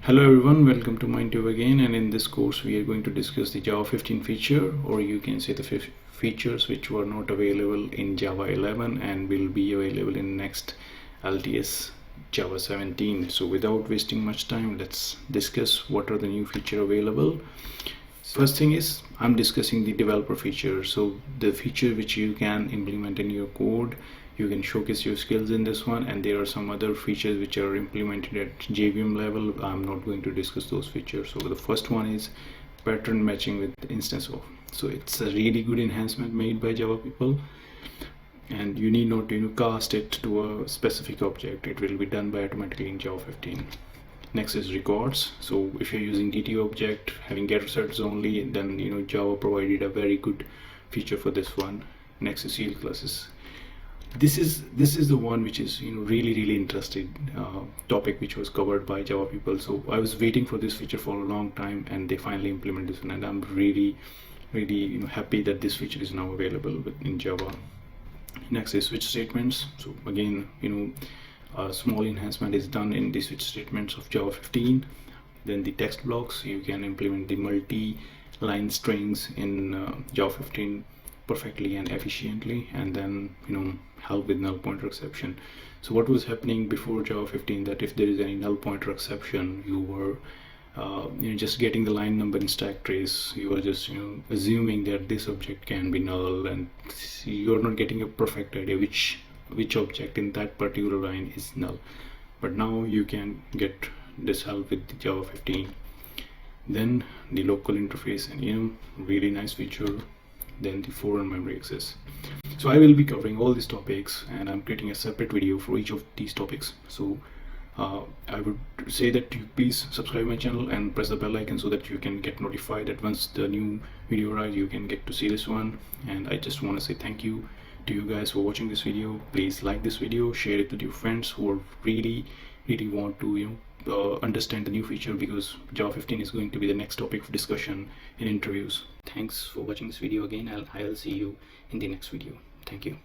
Hello everyone, welcome to MindTube again, and in this course we are going to discuss the Java 15 feature, or you can say the features which were not available in Java 11 and will be available in next LTS Java 17. So without wasting much time, let's discuss what are the new feature available. First thing is I'm discussing the developer feature. So the feature which you can implement in your code, you can showcase your skills in this one, and there are some other features which are implemented at JVM level. I'm not going to discuss those features. So the first one is pattern matching with Instanceof. So it's a really good enhancement made by Java people, and you need not cast it to a specific object. It will be done by automatically in Java 15. Next is records. So if you're using DT object having get results only, then Java provided a very good feature for this one. Next is shield classes. This is the one which is really interesting topic which was covered by Java people. So I was waiting for this feature for a long time, and they finally implemented this one, and I'm really happy that this feature is now available in Java. Next is switch statements. So again, a small enhancement is done in the switch statements of Java 15. Then the text blocks, you can implement the multi-line strings in Java 15 perfectly and efficiently, and then help with null pointer exception. So what was happening before Java 15, that if there is any null pointer exception, you were just getting the line number in stack trace. You are just assuming that this object can be null, and you're not getting a perfect idea which object in that particular line is null. But now you can get this help with the Java 15. Then the local interface and really nice feature. Then the foreign memory access. So I will be covering all these topics, and I'm creating a separate video for each of these topics. So I would say that you please subscribe my channel and press the bell icon so that you can get notified that once the new video arrives, you can get to see this one. And I just want to say thank you to you guys for watching this video. Please like this video, share it with your friends who are really want to understand the new feature, because Java 15 is going to be the next topic of discussion in interviews. Thanks for watching this video again. I'll see you in the next video. Thank you.